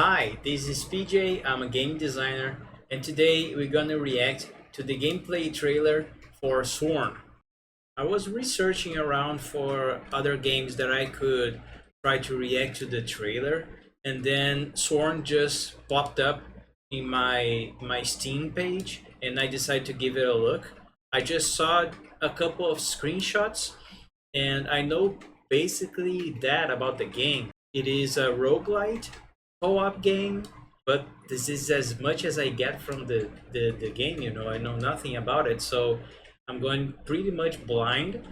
Hi, this is PJ. I'm a game designer, and today we're gonna react to the gameplay trailer for Sworn. I was researching around for other games that I could try to react to the trailer, and then Sworn just popped up in my Steam page, and I decided to give it a look. I just saw a couple of screenshots, and I know basically that about the game. It is a roguelite co-op game, but this is as much as I get from the game. I know nothing about it, so I'm going pretty much blind.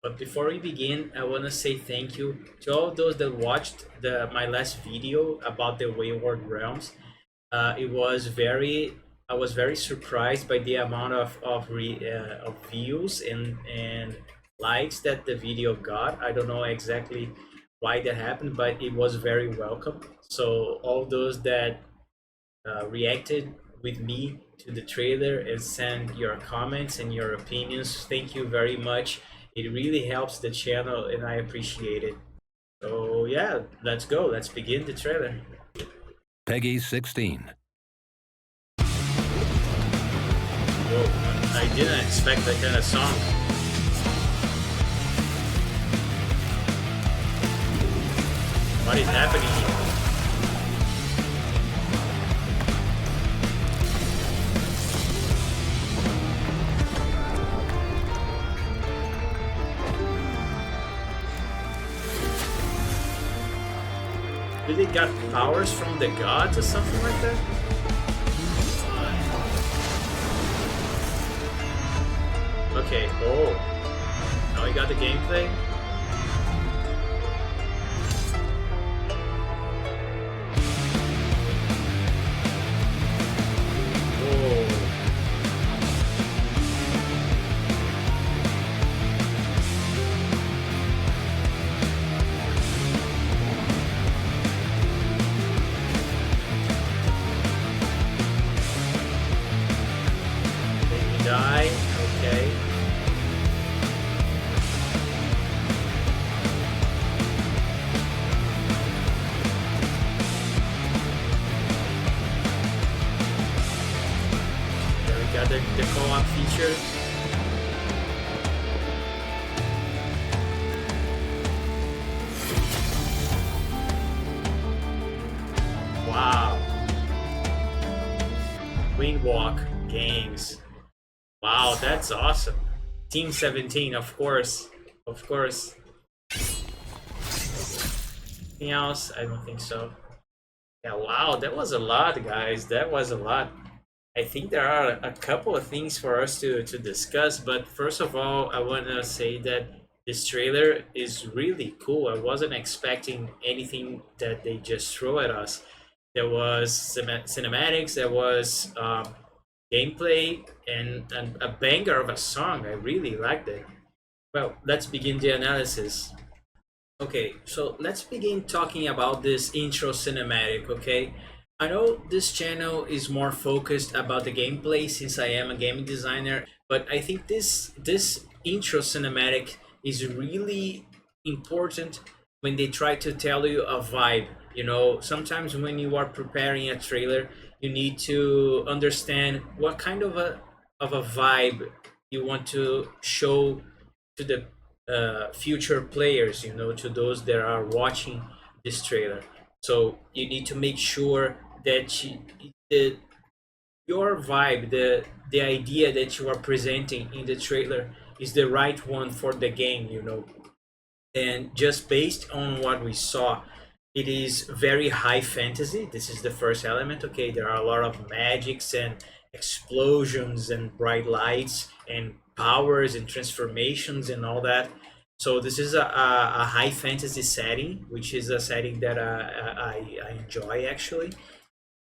But before we begin, I want to say thank you to all those that watched my last video about the Wayward Realms. It was very I was very surprised by the amount of views and likes that the video got. I don't know exactly why that happened, but it was very welcome. So all those that reacted with me to the trailer and send your comments and your opinions, thank you very much. It really helps the channel and I appreciate it. So yeah, let's go. Let's begin the trailer. Peggy 16. Whoa, I didn't expect that kind of song. What is happening here? Do they got powers from the gods or something like that? Okay, oh. Now we got the gameplay. Die, okay. There we got the co-op feature. Wow. Windwalk Games. Wow, that's awesome. Team 17, of course. Of course. Anything else? I don't think so. Yeah, wow, that was a lot, guys. That was a lot. I think there are a couple of things for us to discuss, but first of all, I want to say that this trailer is really cool. I wasn't expecting anything that they just throw at us. There was cinematics, there was gameplay, and a banger of a song. I really liked it. Well, let's begin the analysis. Okay, so let's begin talking about this intro cinematic, okay? I know this channel is more focused about the gameplay since I am a game designer, but I think this intro cinematic is really important when they try to tell you a vibe. Sometimes when you are preparing a trailer, you need to understand what kind of a vibe you want to show to the future players, to those that are watching this trailer. So you need to make sure that your vibe, the idea that you are presenting in the trailer is the right one for the game. And just based on what we saw, it is very high fantasy. This is the first element. Okay, there are a lot of magics and explosions and bright lights and powers and transformations and all that. So this is a high fantasy setting, which is a setting that I enjoy actually.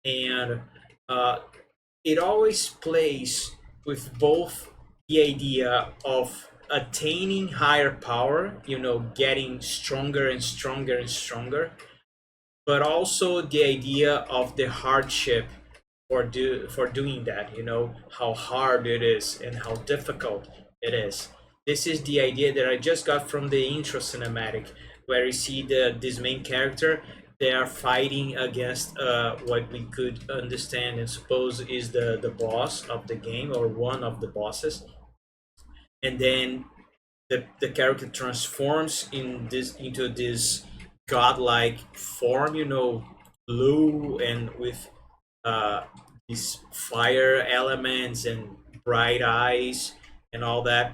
And it always plays with both the idea of attaining higher power, getting stronger and stronger and stronger, but also the idea of the hardship for doing that, how hard it is and how difficult it is. This is the idea that I just got from the intro cinematic, where you see this main character they are fighting against what we could understand and suppose is the boss of the game, or one of the bosses. And then the character transforms into this godlike form, blue and with uh, these fire elements and bright eyes and all that.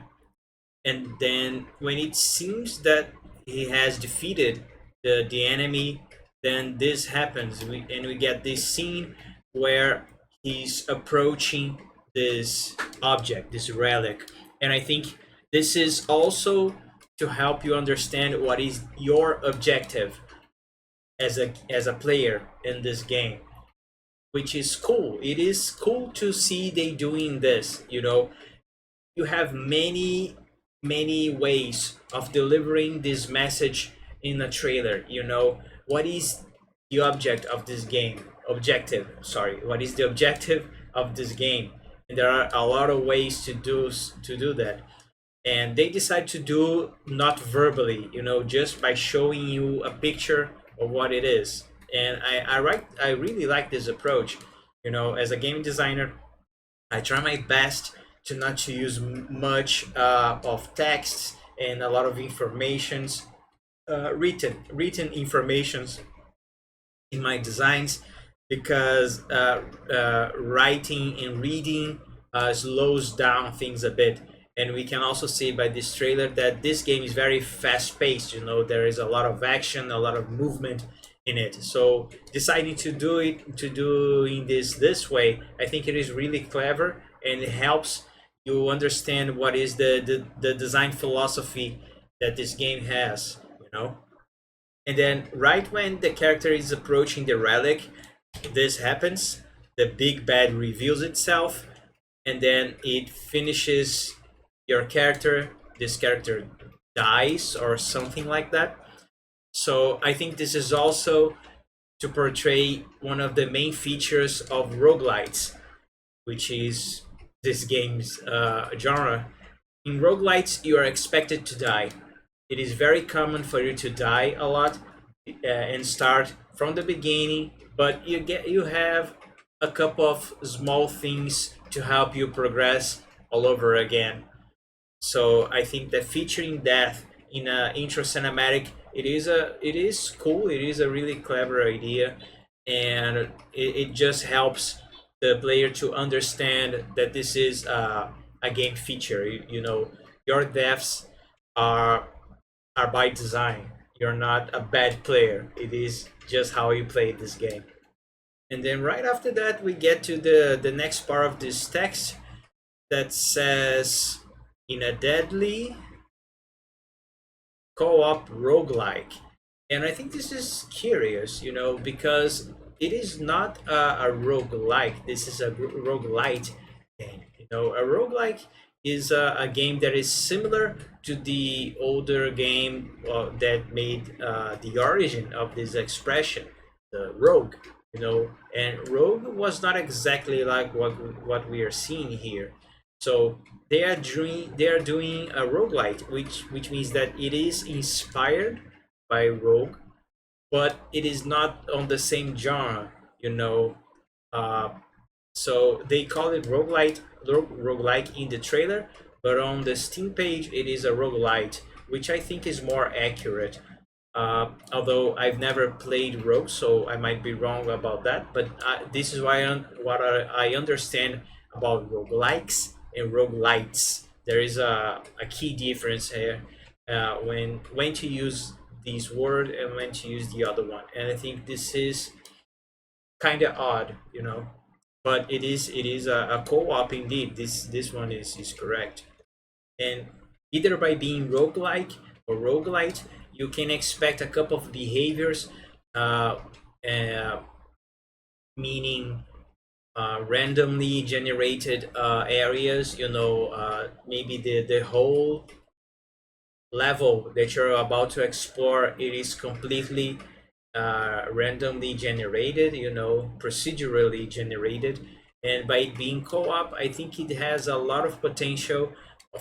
And then when it seems that he has defeated the enemy, then this happens, and we get this scene where he's approaching this object, this relic. And I think this is also to help you understand what is your objective as a player in this game, which is cool. It is cool to see they doing this. You have many ways of delivering this message in a trailer. What is the objective, sorry, what is the objective of this game? And there are a lot of ways to do that. And they decide to do not verbally, just by showing you a picture of what it is. And I really like this approach. As a game designer, I try my best to not to use much of text and a lot of informations, written informations in my designs, because writing and reading slows down things a bit. And we can also see by this trailer that this game is very fast paced. There is a lot of action, a lot of movement in it. So deciding to doing this way, I think it is really clever, and it helps you understand what is the design philosophy that this game has. And then right when the character is approaching the relic, this happens. The big bad reveals itself, and then it finishes your character. This character dies or something like that. So I think this is also to portray one of the main features of roguelites, which is this game's genre. In roguelites, you are expected to die. It is very common for you to die a lot and start from the beginning, but you have a couple of small things to help you progress all over again. So I think that featuring death in an intro cinematic, it is cool. It is a really clever idea, and it just helps the player to understand that this is a game feature. Your deaths are by design. You're not a bad player. It is just how you play this game. And then right after that, we get to the next part of this text that says, in a deadly co-op roguelike. And I think this is curious, because it is not a roguelike. This is a roguelite game. A roguelike is a game that is similar to the older game that made the origin of this expression, the rogue. And rogue was not exactly like what we are seeing here. So they are doing a roguelite, which means that it is inspired by rogue, but it is not on the same genre. Uh, so they call it roguelike in the trailer, but on the Steam page it is a roguelite, which I think is more accurate. Although I've never played Rogue, so I might be wrong about that. But this is what I understand about roguelikes and roguelites. There is a key difference here when to use this word and when to use the other one. And I think this is kind of odd. But it is a co-op indeed. This one is correct. And either by being roguelike or roguelite, you can expect a couple of behaviors, uh, meaning randomly generated areas. Maybe the whole level that you're about to explore, it is completely randomly generated, procedurally generated. And by it being co-op, I think it has a lot of potential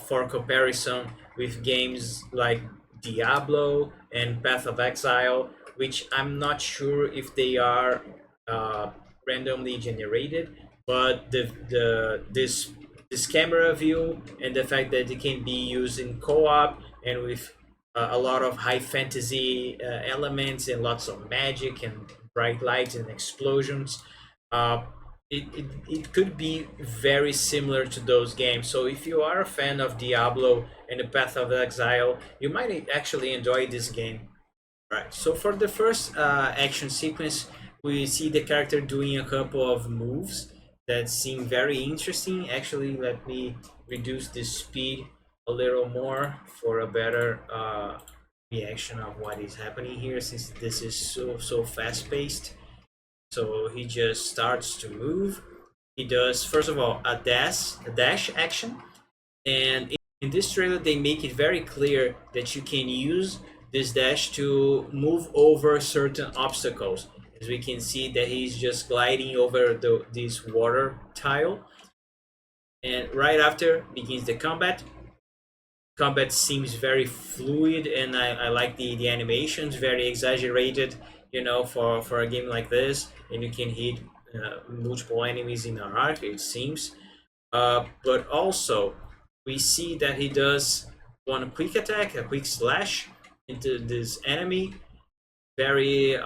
for comparison with games like Diablo and Path of Exile, which I'm not sure if they are uh, randomly generated, but this camera view and the fact that it can be used in co-op and with a lot of high fantasy elements and lots of magic and bright lights and explosions. Uh, it could be very similar to those games. So if you are a fan of Diablo and the Path of Exile, you might actually enjoy this game. Right. So for the first action sequence, we see the character doing a couple of moves that seem very interesting. Actually, let me reduce the speed a little more for a better reaction of what is happening here, since this is so fast paced. So he just starts to move. He does first of all a dash action, and in this trailer they make it very clear that you can use this dash to move over certain obstacles. As we can see that he's just gliding over this water tile, and right after begins the combat. Combat seems very fluid, and I like the animations, very exaggerated, you know, for a game like this. And you can hit multiple enemies in an arc, it seems. But also we see that he does one quick attack, a quick slash into this enemy. Very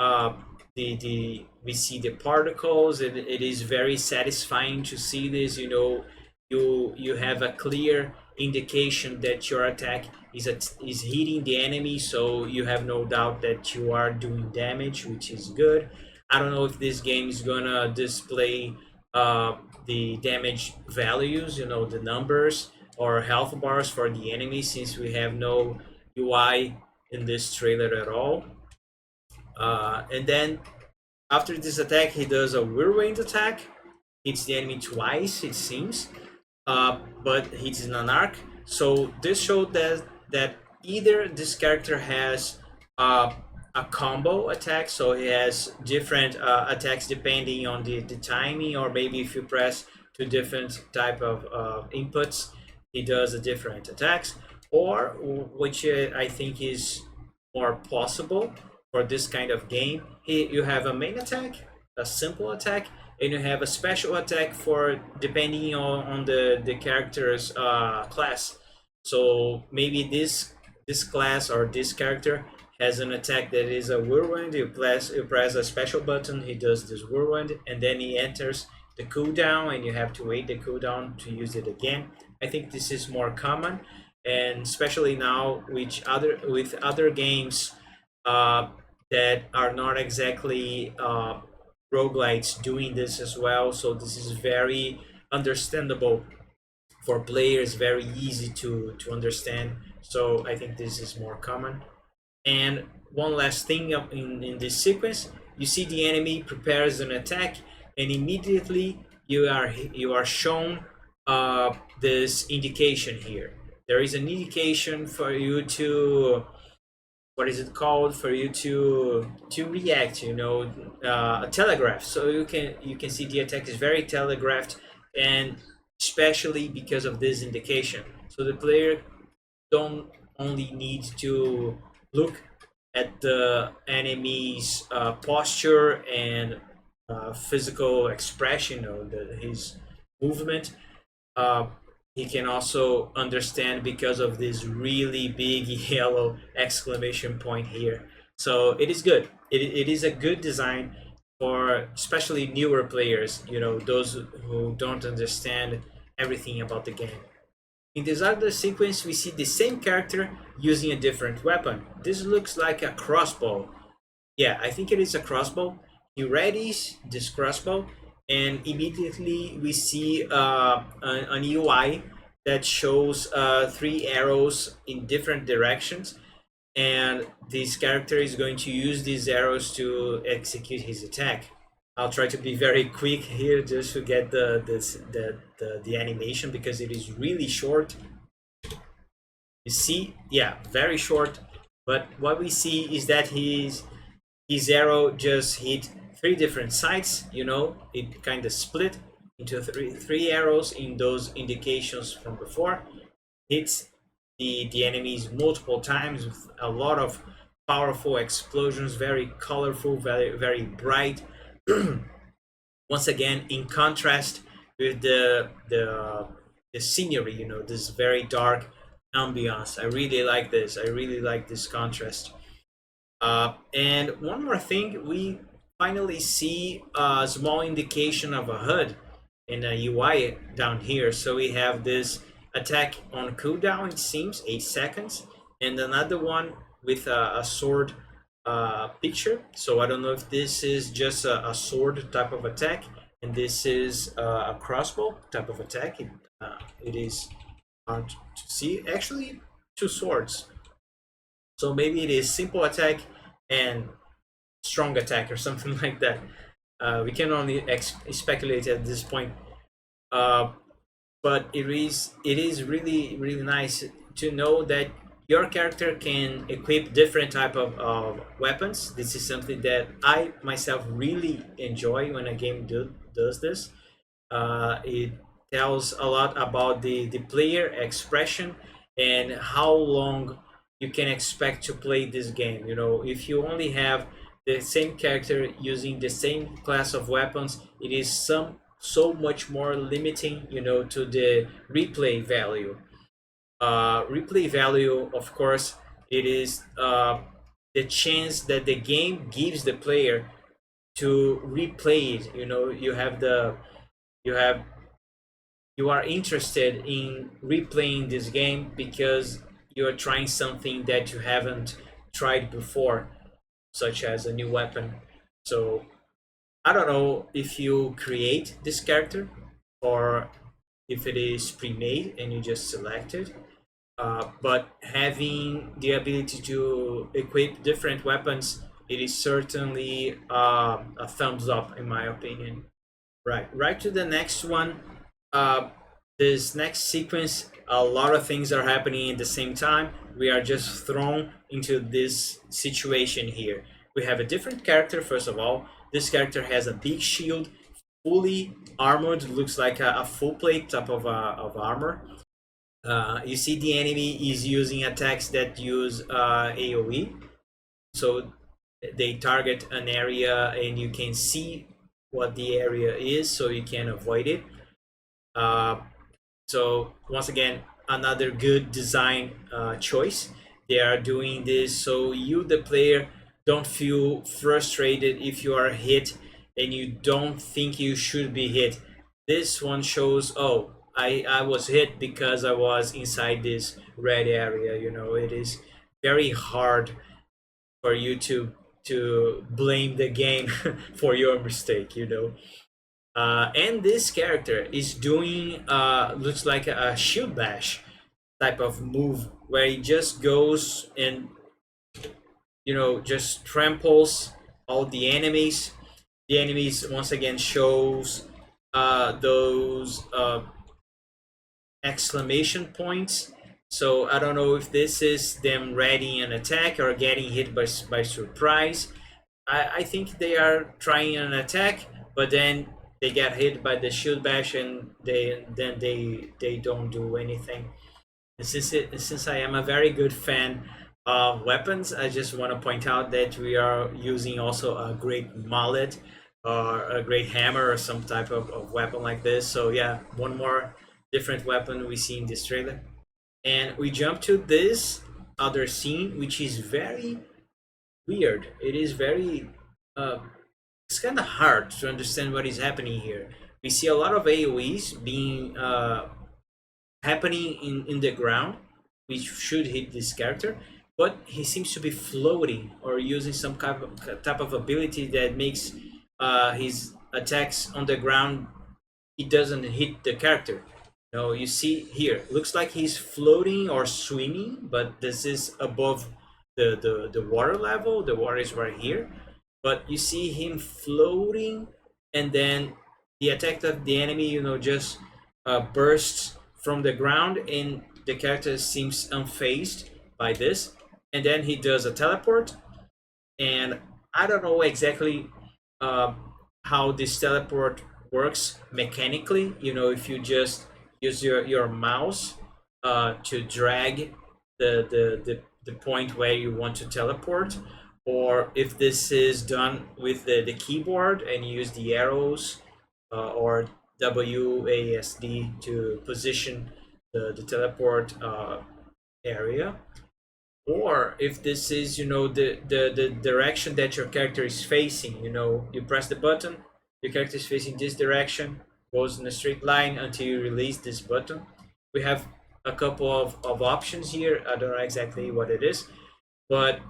the we see the particles, and it is very satisfying to see this. You know, you have a clear indication that your attack is hitting the enemy, so you have no doubt that you are doing damage, which is good. I don't know if this game is gonna display the damage values, you know, the numbers or health bars for the enemy, since we have no UI in this trailer at all. And then after this attack, he does a whirlwind attack, hits the enemy twice, it seems, but hits in an arc. So this showed that either this character has a combo attack, so he has different attacks depending on the timing, or maybe if you press two different type of inputs, he does a different attacks, or which I think is more possible for this kind of game, you have a main attack, a simple attack, and you have a special attack for depending on the character's class. So maybe this class or this character has an attack that is a whirlwind. You press a special button, he does this whirlwind, and then he enters the cooldown, and you have to wait the cooldown to use it again. I think this is more common, and especially now with other games that are not exactly roguelites doing this as well. So this is very understandable for players, very easy to understand. So I think this is more common. And one last thing in this sequence, you see the enemy prepares an attack, and immediately you are shown this indication here. There is an indication for you to, what is it called, for you to react, you know, a telegraph. So you can see the attack is very telegraphed, and especially because of this indication, so the player don't only need to look at the enemy's posture and physical expression, or his movement. uh, he can also understand because of this really big yellow exclamation point here. So it is good. It is a good design for especially newer players, you know, those who don't understand everything about the game. In this other sequence, we see the same character using a different weapon. This looks like a crossbow. Yeah, I think it is a crossbow. He readies this crossbow, and immediately we see an UI that shows three arrows in different directions, and this character is going to use these arrows to execute his attack. I'll try to be very quick here just to get the animation, because it is really short. You see, yeah, very short. But what we see is that his arrow just hit three different sides. You know, it kind of split into three arrows in those indications from before. Hits the enemies multiple times with a lot of powerful explosions, very colorful, very bright. Once again, in contrast with the scenery, you know, this very dark ambiance. I really like this. I really like this contrast. And one more thing, we finally see a small indication of a HUD in a UI down here. So we have this attack on cooldown, it seems, 8 seconds, and another one with a sword picture. So I don't know if this is just a sword type of attack, and this is a crossbow type of attack. It is hard to see. Actually, two swords. So maybe it is simple attack and strong attack or something like that. We can only speculate at this point. But it is really nice to know that your character can equip different type of weapons. This is something that I myself really enjoy when a game does this. It tells a lot about the player expression and how long you can expect to play this game. You know, if you only have the same character using the same class of weapons, it is so much more limiting, you know, to the replay value. Replay value, of course, it is the chance that the game gives the player to replay it. You know, you have you are interested in replaying this game because you are trying something that you haven't tried before, such as a new weapon. So I don't know if you create this character or if it is pre-made and you just select it. But having the ability to equip different weapons, it is certainly a thumbs up in my opinion. Right to the next one. Uh, this next sequence, a lot of things are happening at the same time. We are just thrown into this situation here. We have a different character, first of all. This character has a big shield, fully armored, looks like a full plate type of armor. You see the enemy is using attacks that use AoE. So they target an area and you can see what the area is so you can avoid it. So once again, another good design choice. They are doing this so you, the player, don't feel frustrated if you are hit and you don't think you should be hit. This one shows, oh, I was hit because I was inside this red area. You know, it is very hard for you to blame the game for your mistake, you know. And this character is doing looks like a shield bash type of move where he just goes and, you know, just tramples all the enemies. The enemies once again shows those exclamation points. So I don't know if this is them readying an attack or getting hit by surprise. I think they are trying an attack, but then they get hit by the shield bash and they don't do anything. And since I am a very good fan of weapons, I just want to point out that we are using also a great mallet or a great hammer or some type of weapon like this. So yeah, one more different weapon we see in this trailer. And we jump to this other scene, which is very weird. It is very it's kind of hard to understand what is happening here. We see a lot of AoEs being happening in the ground, which should hit this character, but he seems to be floating or using some type of ability that makes his attacks on the ground, it doesn't hit the character. No, you see here, looks like he's floating or swimming, but this is above the water level. The water is right here, but you see him floating, and then the attack of the enemy, you know, just bursts from the ground, and the character seems unfazed by this. And then he does a teleport, and I don't know exactly how this teleport works mechanically. You know, if you just use your mouse to drag the the point where you want to teleport, or if this is done with the keyboard and you use the arrows or WASD to position the teleport area, or if this is, the direction that your character is facing. You press the button, your character is facing this direction, goes in a straight line until you release this button. We have a couple of options here. I don't know exactly what it is, but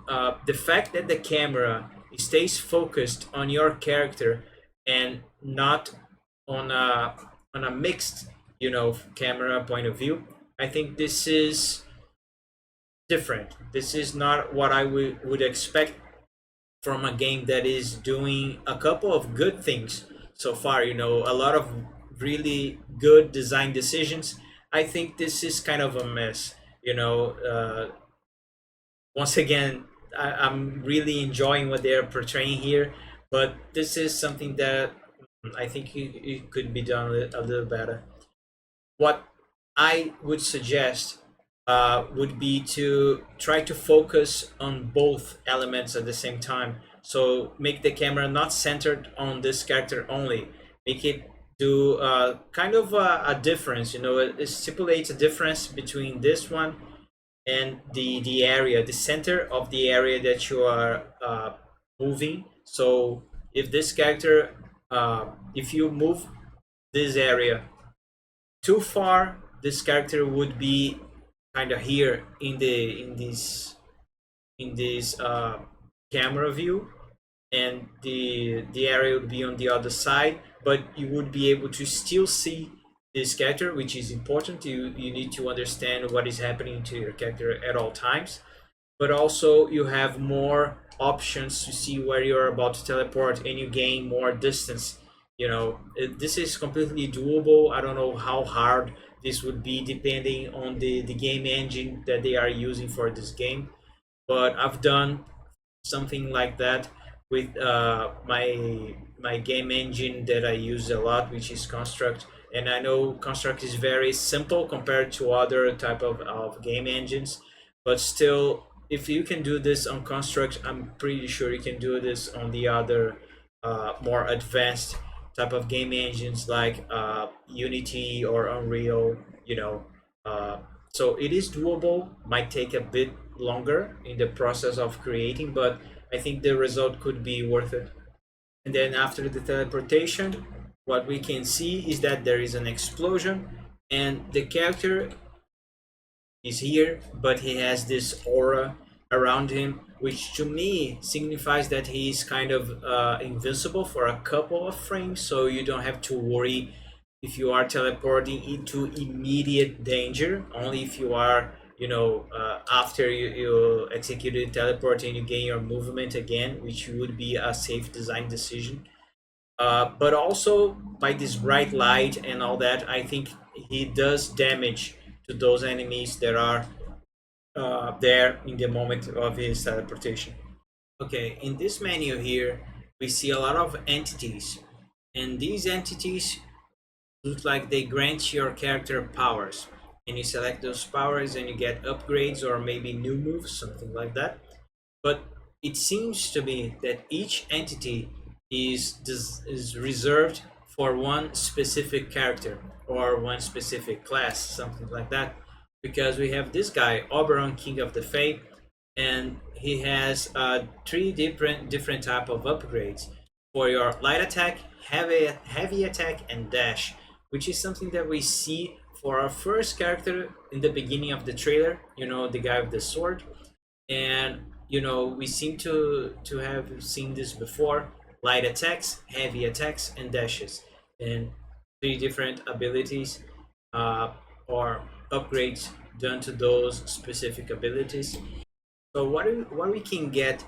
the fact that the camera stays focused on your character and not on a mixed, camera point of view, I think this is different. This is not what I would expect from a game that is doing a couple of good things so far. A lot of really good design decisions. I think this is kind of a mess. Once again, I'm really enjoying what they're portraying here, but this is something that I think it could be done a little better. What I would suggest would be to try to focus on both elements at the same time. So make the camera not centered on this character only. Make it do kind of a difference. It stipulates a difference between this one and the area, the center of the area that you are moving. So if this character, if you move this area too far, this character would be kind of here in this camera view, and the area would be on the other side, but you would be able to still see this character, which is important. You need to understand what is happening to your character at all times, but also you have more options to see where you're about to teleport, and you gain more distance. This is completely doable. I don't know how hard this would be depending on the game engine that they are using for this game, but I've done something like that with my game engine that I use a lot, which is Construct. And I know Construct is very simple compared to other type of game engines, but still, if you can do this on Construct, I'm pretty sure you can do this on the other more advanced type of game engines like Unity or Unreal. So it is doable. Might take a bit longer in the process of creating, but I think the result could be worth it. And then after the teleportation, what we can see is that there is an explosion, and the character is here, but he has this aura around him, which to me signifies that he is kind of invincible for a couple of frames, so you don't have to worry if you are teleporting into immediate danger. Only if you are, after you executed teleport and you gain your movement again, which would be a safe design decision. But also by this bright light and all that, I think he does damage to those enemies that are there in the moment of his teleportation. Okay, in this menu here, we see a lot of entities, and these entities look like they grant your character powers, and you select those powers and you get upgrades or maybe new moves, something like that. But it seems to me that each entity is reserved for one specific character or one specific class, something like that. Because we have this guy, Oberon, King of the Fae, and he has three different type of upgrades for your light attack, heavy attack, and dash, which is something that we see for our first character in the beginning of the trailer. The guy with the sword, and we seem to have seen this before: light attacks, heavy attacks, and dashes, and three different abilities or upgrades done to those specific abilities. So what we can get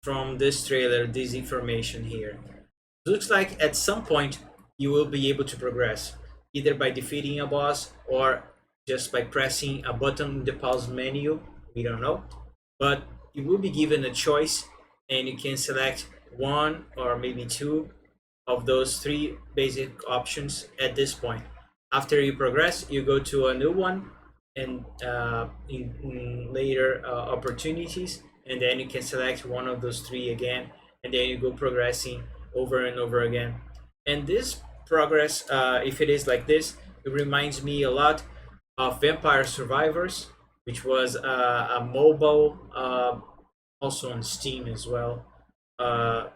from this trailer, this information here, looks like at some point you will be able to progress, either by defeating a boss or just by pressing a button in the pause menu. We don't know, but you will be given a choice, and you can select one or maybe two of those three basic options at this point. After you progress, you go to a new one, and in later opportunities, and then you can select one of those three again, and then you go progressing over and over again. And this progress, if it is like this, it reminds me a lot of Vampire Survivors, which was a mobile, also on Steam as well,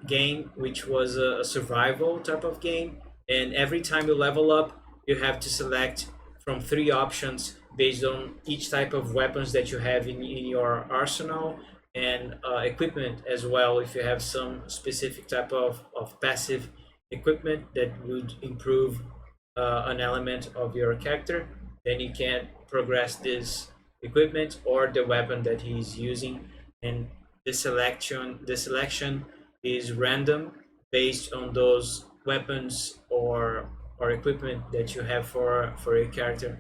game, which was a survival type of game. And every time you level up, you have to select from three options based on each type of weapons that you have in your arsenal, and equipment as well. If you have some specific type of passive equipment that would improve an element of your character, then you can progress this equipment or the weapon that he's using. And the selection is random based on those weapons or equipment that you have for a character.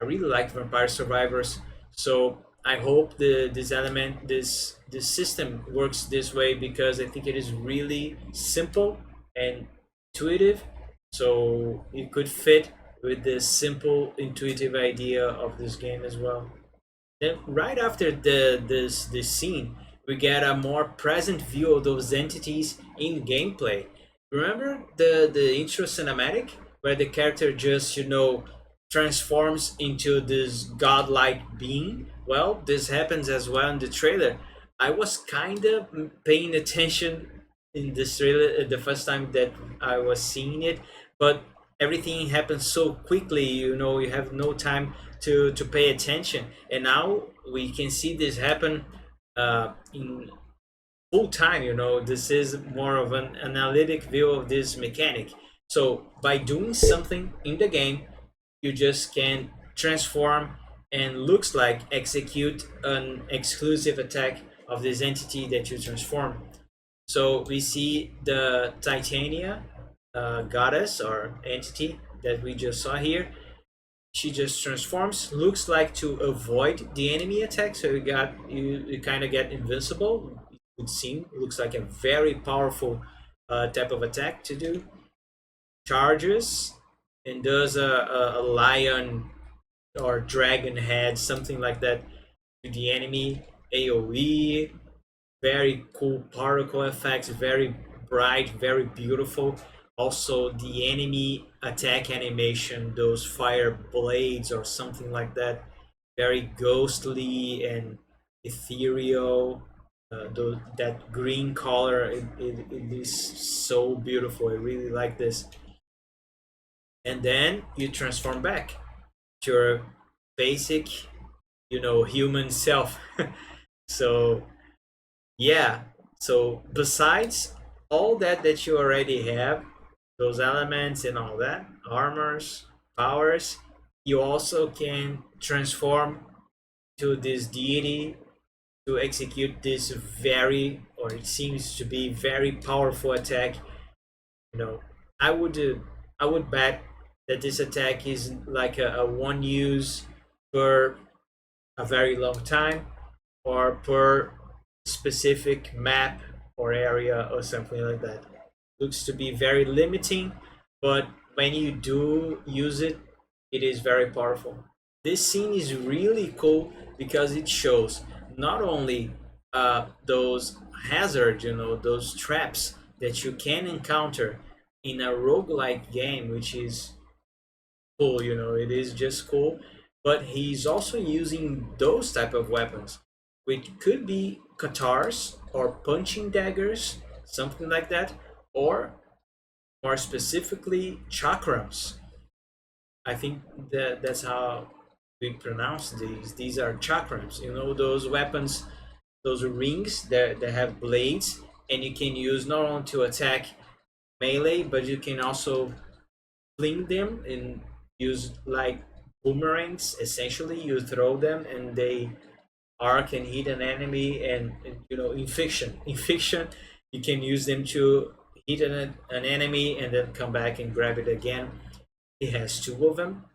I really like Vampire Survivors, so I hope this system works this way, because I think it is really simple and intuitive, so it could fit with this simple intuitive idea of this game as well. Then right after this scene, we get a more present view of those entities in gameplay. Remember the intro cinematic where the character just transforms into this godlike being? Well, this happens as well in the trailer. I was kind of paying attention in this trailer the first time that I was seeing it, but everything happens so quickly. You have no time to pay attention, and now we can see this happen in full time. This is more of an analytic view of this mechanic. So by doing something in the game, you just can transform and looks like execute an exclusive attack of this entity that you transform. So we see the Titania goddess or entity that we just saw here. She just transforms, looks like to avoid the enemy attack, so you kind of get invincible. It would seem, looks like a very powerful type of attack to do. Charges and does a lion or dragon head, something like that, to the enemy. AoE, very cool particle effects, very bright, very beautiful. Also, the enemy attack animation, those fire blades or something like that, very ghostly and ethereal. That green color, it is so beautiful. I really like this. And then you transform back to your basic, human self. So yeah, so besides all that you already have, those elements and all that, armors, powers, you also can transform to this deity to execute this very, or it seems to be very powerful attack. you know I would bet that this attack is like a one use per a very long time, or per specific map or area or something like that. Looks to be very limiting, but when you do use it, it is very powerful. This scene is really cool because it shows not only those hazards, those traps that you can encounter in a roguelike game, which is cool. It is just cool. But he's also using those type of weapons, which could be katars or punching daggers, something like that, or more specifically chakrams. I think that's how we pronounce these. These are chakrams. Those weapons, those rings that have blades, and you can use not only to attack melee, but you can also fling them and use like boomerangs. Essentially, you throw them and they arc and hit an enemy. And in fiction, you can use them to hit an enemy and then come back and grab it again. It has two of them.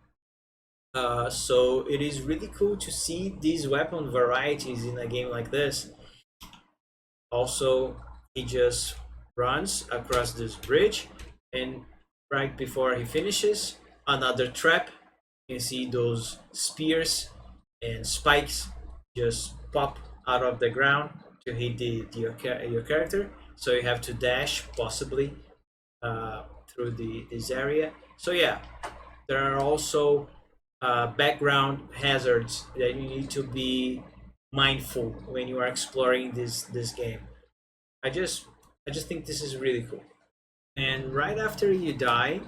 So it is really cool to see these weapon varieties in a game like this. Also, he just runs across this bridge, and right before he finishes, another trap. You can see those spears and spikes just pop out of the ground to hit your character. So you have to dash possibly through this area. So yeah, there are also background hazards that you need to be mindful when you are exploring this game. I just I just think this is really cool. And right after you die,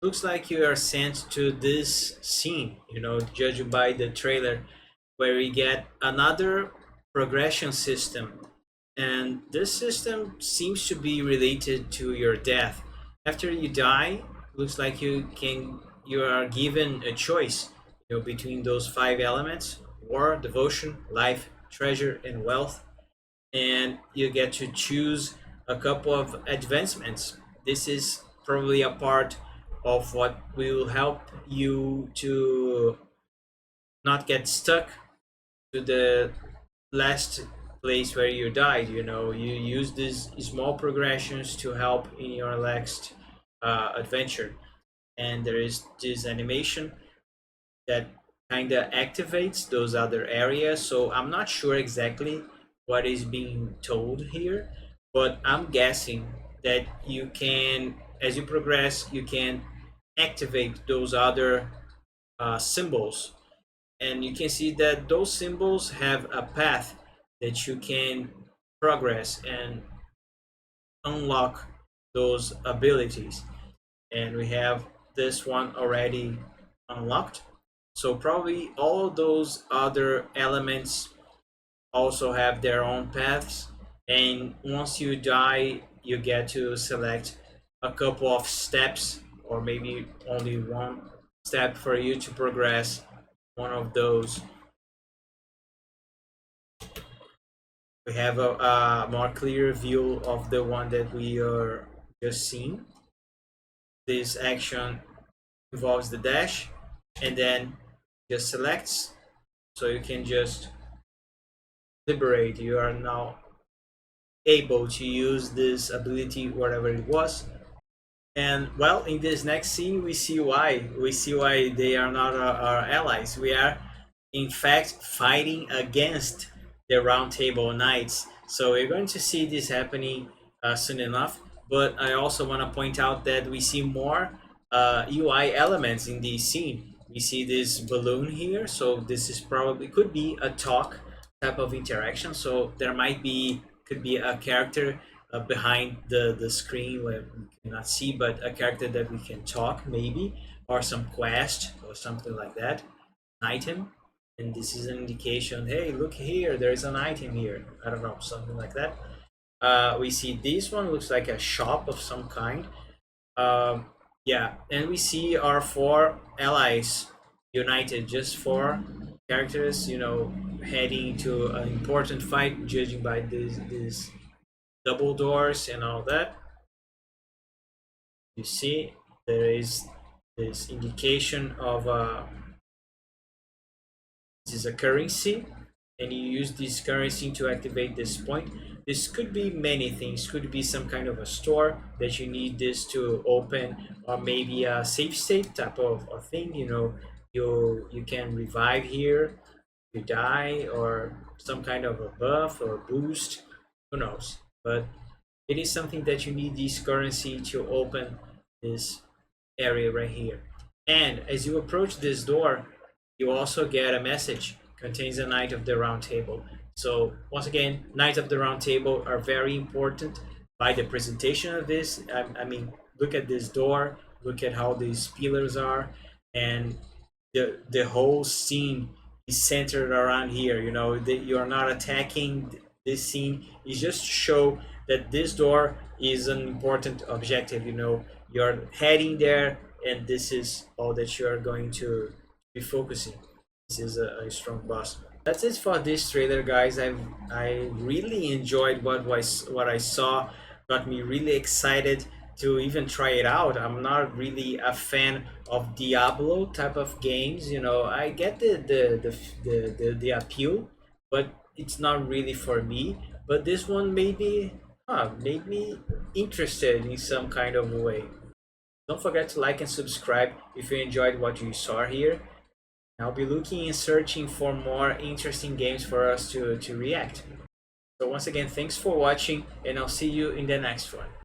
looks like you are sent to this scene, judging by the trailer, where we get another progression system. And this system seems to be related to your death. After you die, looks like you are given a choice, between those five elements: war, devotion, life, treasure, and wealth. And you get to choose a couple of advancements. This is probably a part of what will help you to not get stuck to the last place where you died. You use these small progressions to help in your next adventure. And there is this animation that kind of activates those other areas. So I'm not sure exactly what is being told here, but I'm guessing that you can, as you progress, you can activate those other symbols. And you can see that those symbols have a path that you can progress and unlock those abilities. And we have this one already unlocked. So probably all those other elements also have their own paths. And once you die, you get to select a couple of steps, or maybe only one step for you to progress one of those. We have a more clear view of the one that we are just seeing. This action involves the dash, and then just selects, so you can just liberate. You are now able to use this ability, whatever it was. And well, in this next scene, we see why they are not our allies. We are in fact fighting against the Round Table Knights. So we're going to see this happening soon enough. But I also want to point out that we see more UI elements in this scene. We see this balloon here, so this is probably could be a talk type of interaction. So there could be a character behind the screen where we cannot see, but a character that we can talk maybe, or some quest or something like that, an item. And this is an indication, hey, look here, there is an item here. I don't know, something like that. We see this one looks like a shop of some kind. Yeah, and we see our four allies united, just four characters, heading to an important fight, judging by this double doors and all that. You see, there is this indication of this is a currency, and you use this currency to activate this point. This could be many things. Could be some kind of a store that you need this to open, or maybe a safe state type of thing. You can revive here, you die, or some kind of a buff or boost. Who knows? But it is something that you need this currency to open this area right here. And as you approach this door, you also get a message contains a Knight of the Round Table. So once again, Knights of the Round Table are very important by the presentation of this. I mean, look at this door, look at how these pillars are, and the whole scene is centered around here. That you're not attacking this scene. Is just to show that this door is an important objective. You're heading there, and this is all that you are going to be focusing. This is a strong boss. That's it for this trailer, guys. I really enjoyed what I saw. Got me really excited to even try it out. I'm not really a fan of Diablo type of games. I get the appeal, but it's not really for me. But this one made me interested in some kind of way. Don't forget to like and subscribe if you enjoyed what you saw here. I'll be looking and searching for more interesting games for us to react. So once again, thanks for watching, and I'll see you in the next one.